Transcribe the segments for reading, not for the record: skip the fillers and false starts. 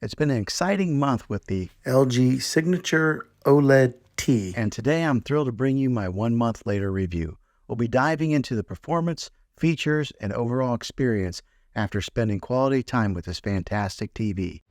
It's been an exciting month with the LG Signature OLED T, and today I'm thrilled to bring you my 1 month later review. We'll be diving into the performance, features, and overall experience after spending quality time with this fantastic TV.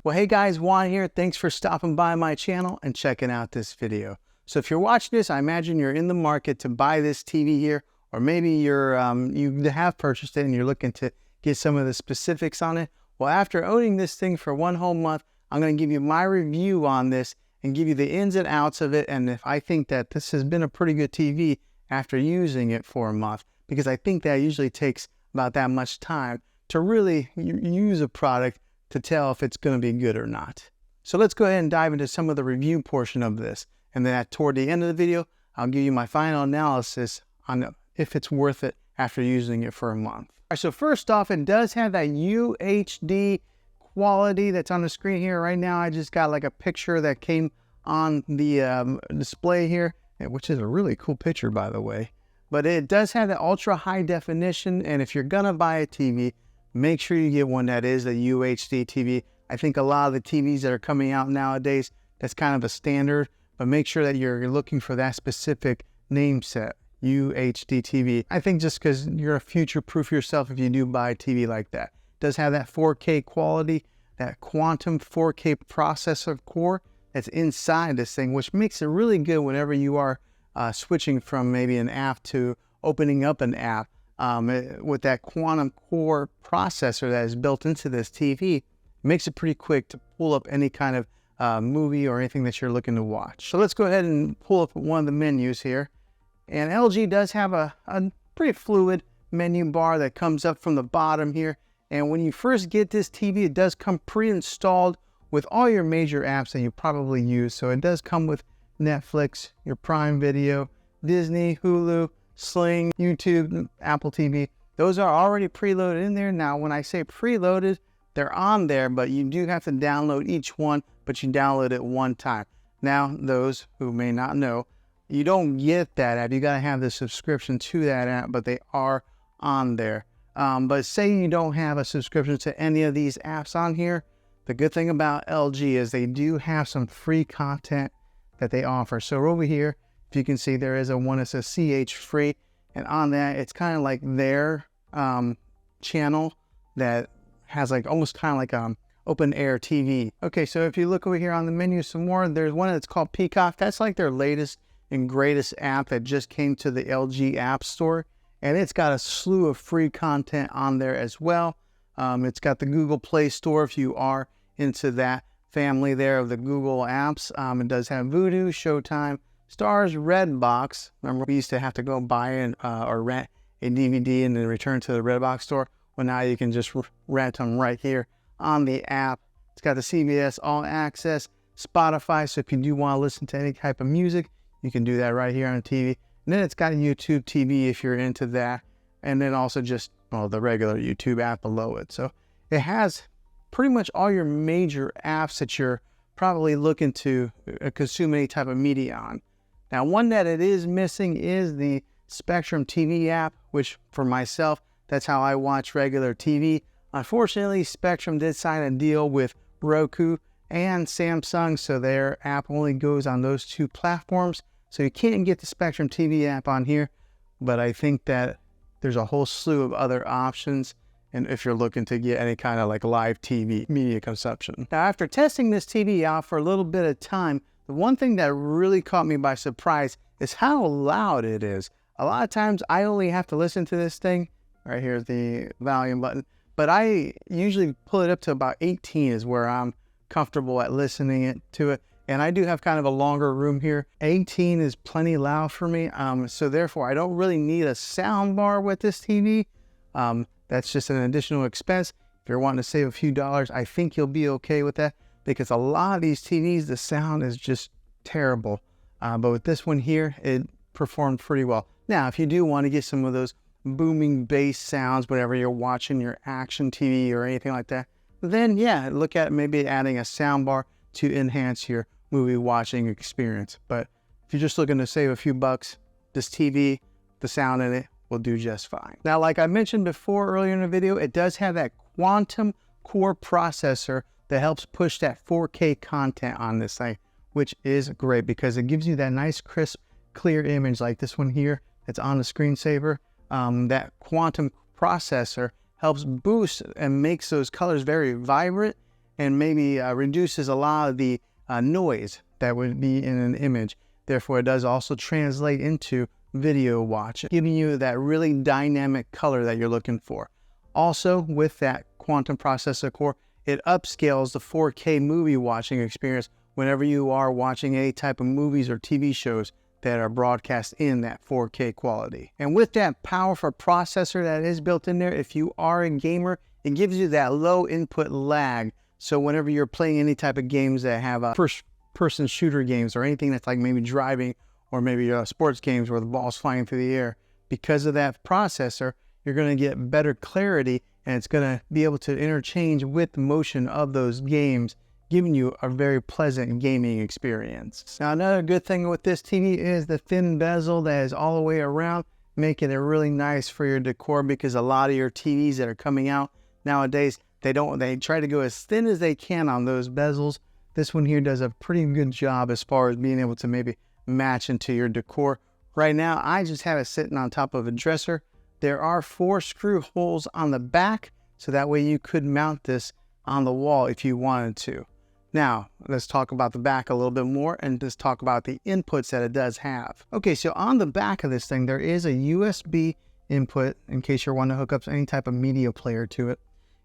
Well, hey guys, Juan here. Thanks for stopping by my channel and checking out this video. So if you're watching this, I imagine you're in the market to buy this TV here, or maybe you have purchased it and you're looking to get some of the specifics on it. Well, after owning this thing for 1 whole month, I'm going to give you my review on this and give you the ins and outs of it, and if I think that this has been a pretty good TV after using it for a month, because I think that usually takes about that much time to really use a product to tell if it's going to be good or not. So let's go ahead and dive into some of the review portion of this, and then toward the end of the video, I'll give you my final analysis on if it's worth it after using it for a month. All right, so first off, it does have that UHD quality that's on the screen here. Right now, I just got like a picture that came on the display here, which is a really cool picture, by the way. But it does have the ultra high definition, and if you're gonna buy a TV, make sure you get one that is a UHD TV. I think a lot of the TVs that are coming out nowadays, that's kind of a standard, but make sure that you're looking for that specific name set, UHD TV. I think just because you're a future-proof yourself if you do buy a TV like that. It does have that 4K quality, that quantum 4K processor core that's inside this thing, which makes it really good whenever you are switching from maybe an app to opening up an app. With that quantum core processor that is built into this TV, it makes it pretty quick to pull up any kind of movie or anything that you're looking to watch. So let's go ahead and pull up one of the menus here. And LG does have a pretty fluid menu bar that comes up from the bottom here. And when you first get this TV, it does come pre-installed with all your major apps that you probably use. So it does come with Netflix, your Prime Video, Disney, Hulu, Sling, YouTube, Apple TV. Those are already preloaded in there. Now, when I say preloaded, they're on there, but you do have to download each one, but you download it one time. Now, those who may not know, you don't get that app. You got to have the subscription to that app, but they are on there. But say you don't have a subscription to any of these apps on here, the good thing about LG is they do have some free content that they offer. So over here, if you can see, there is a one that says CH free, and on that, it's kind of like their channel that has like almost kind of like open air TV. Okay, so if you look over here on the menu some more, there's one that's called Peacock. That's like their latest and greatest app that just came to the LG App Store, and it's got a slew of free content on there as well. It's got the Google Play Store if you are into that family there of the Google apps. It does have Vudu, Showtime, Stars, Redbox. Remember, we used to have to go buy or rent a DVD and then return to the Redbox store. Well, now you can just rent them right here on the app. It's got the CBS All Access, Spotify, so if you do want to listen to any type of music, you can do that right here on the TV. And then it's got a YouTube TV if you're into that. And then also just, well, the regular YouTube app below it. So it has pretty much all your major apps that you're probably looking to consume any type of media on. Now, one that it is missing is the Spectrum TV app, which for myself, that's how I watch regular TV. Unfortunately, Spectrum did sign a deal with Roku and Samsung, so their app only goes on those two platforms. So you can't get the Spectrum TV app on here, but I think that there's a whole slew of other options, and if you're looking to get any kind of like live TV media consumption. Now, after testing this TV out for a little bit of time, the one thing that really caught me by surprise is how loud it is. A lot of times I only have to listen to this thing. Right here's the volume button, but I usually pull it up to about 18 is where I'm comfortable at listening to it. And I do have kind of a longer room here. 18 is plenty loud for me. So therefore I don't really need a sound bar with this TV. That's just an additional expense. If you're wanting to save a few dollars, I think you'll be okay with that, because a lot of these TVs, the sound is just terrible. But with this one here, it performed pretty well. Now, if you do want to get some of those booming bass sounds whenever you're watching your action TV or anything like that, then yeah, look at maybe adding a sound bar to enhance your movie watching experience. But if you're just looking to save a few bucks, this TV, the sound in it will do just fine. Now, like I mentioned before earlier in the video, it does have that quantum core processor that helps push that 4K content on this thing, which is great because it gives you that nice, crisp, clear image like this one here that's on the screensaver. That quantum processor helps boost and makes those colors very vibrant and maybe reduces a lot of the noise that would be in an image. Therefore, it does also translate into video watching, giving you that really dynamic color that you're looking for. Also, with that quantum processor core, it upscales the 4K movie watching experience whenever you are watching any type of movies or TV shows that are broadcast in that 4K quality. And with that powerful processor that is built in there, if you are a gamer, it gives you that low input lag. So whenever you're playing any type of games that have a first-person shooter games or anything that's like maybe driving or maybe sports games where the ball's flying through the air, because of that processor, you're going to get better clarity and it's going to be able to interchange with the motion of those games, giving you a very pleasant gaming experience. Now, another good thing with this TV is the thin bezel that is all the way around, making it really nice for your decor, because a lot of your TVs that are coming out nowadays, they try to go as thin as they can on those bezels. This one here does a pretty good job as far as being able to maybe match into your decor. Right now, I just have it sitting on top of a dresser. There are 4 screw holes on the back, so that way you could mount this on the wall if you wanted to. Now, let's talk about the back a little bit more and just talk about the inputs that it does have. Okay, so on the back of this thing, there is a USB input in case you're wanting to hook up any type of media player to it.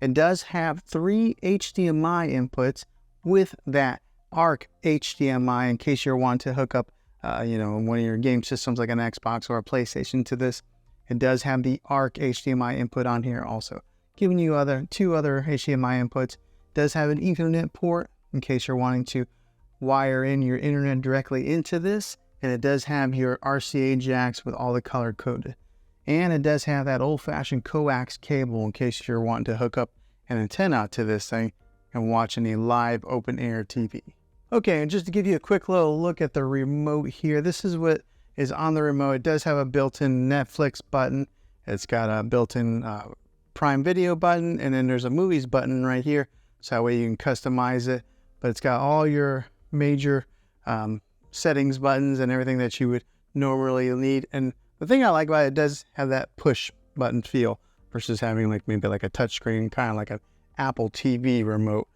It does have 3 HDMI inputs with that ARC HDMI in case you're wanting to hook up, one of your game systems like an Xbox or a PlayStation to this. It does have the ARC HDMI input on here also, giving you 2 other HDMI inputs. It does have an Ethernet port in case you're wanting to wire in your internet directly into this. And it does have your RCA jacks with all the color coded. And it does have that old-fashioned coax cable in case you're wanting to hook up an antenna to this thing and watch any live open-air TV. Okay, and just to give you a quick little look at the remote here, this is what is on the remote. It does have a built-in Netflix button. It's got a built-in Prime Video button, and then there's a movies button right here, so that way you can customize it. But it's got all your major settings buttons and everything that you would normally need. And the thing I like about it does have that push button feel versus having maybe a touch screen, kind of like an Apple TV remote.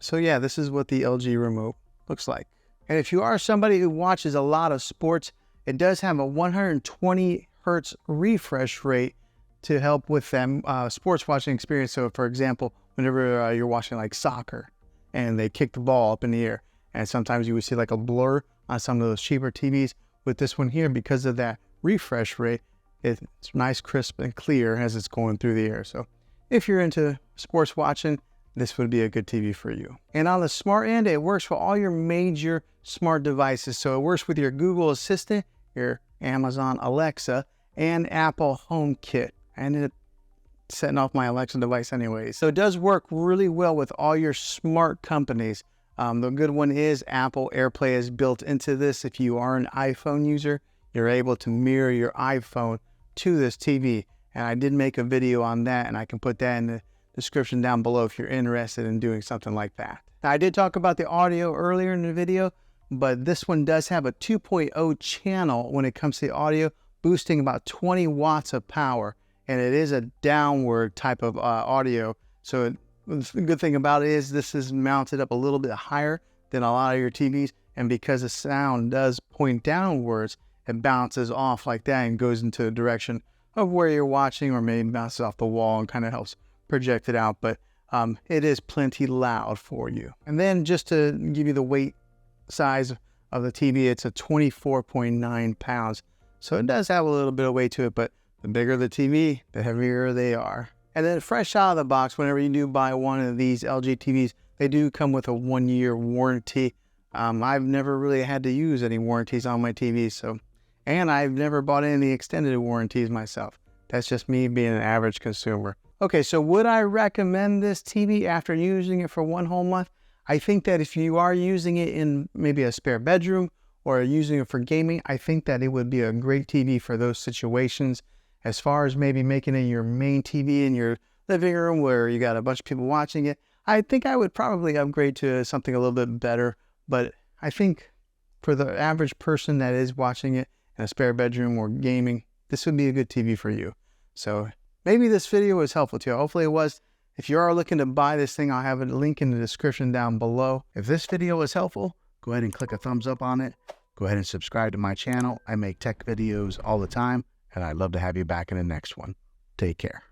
So yeah, this is what the LG remote looks like. And if you are somebody who watches a lot of sports, it does have a 120 hertz refresh rate to help with them sports watching experience. So for example, whenever you're watching like soccer and they kick the ball up in the air, and sometimes you would see like a blur on some of those cheaper TVs. With this one here, because of that refresh rate, it's nice, crisp, and clear as it's going through the air. So if you're into sports watching, this would be a good TV for you. And on the smart end, it works for all your major smart devices. So it works with your Google Assistant, your Amazon Alexa, and Apple HomeKit. I ended up setting off my Alexa device anyway. So it does work really well with all your smart companies. The good one is Apple AirPlay is built into this. If you are an iPhone user, you're able to mirror your iPhone to this TV. And I did make a video on that, and I can put that in the description down below if you're interested in doing something like that. Now, I did talk about the audio earlier in the video, but this one does have a 2.0 channel when it comes to the audio, boosting about 20 watts of power. And it is a downward type of audio. So the good thing about it is this is mounted up a little bit higher than a lot of your TVs. And because the sound does point downwards, it bounces off like that and goes into the direction of where you're watching, or maybe bounces off the wall and kind of helps project it out. But it is plenty loud for you. And then just to give you the weight size of the TV, it's a 24.9 pounds. So it does have a little bit of weight to it, but the bigger the TV, the heavier they are. And then fresh out of the box, whenever you do buy one of these LG TVs, they do come with a 1-year warranty. I've never really had to use any warranties on my TV, and I've never bought any extended warranties myself. That's just me being an average consumer. Okay, so would I recommend this TV after using it for 1 whole month? I think that if you are using it in maybe a spare bedroom or using it for gaming, I think that it would be a great TV for those situations. As far as maybe making it your main TV in your living room where you got a bunch of people watching it, I think I would probably upgrade to something a little bit better. But I think for the average person that is watching it in a spare bedroom or gaming, this would be a good TV for you. So maybe this video was helpful to you. Hopefully it was. If you are looking to buy this thing, I'll have a link in the description down below. If this video was helpful, go ahead and click a thumbs up on it. Go ahead and subscribe to my channel. I make tech videos all the time, and I'd love to have you back in the next one. Take care.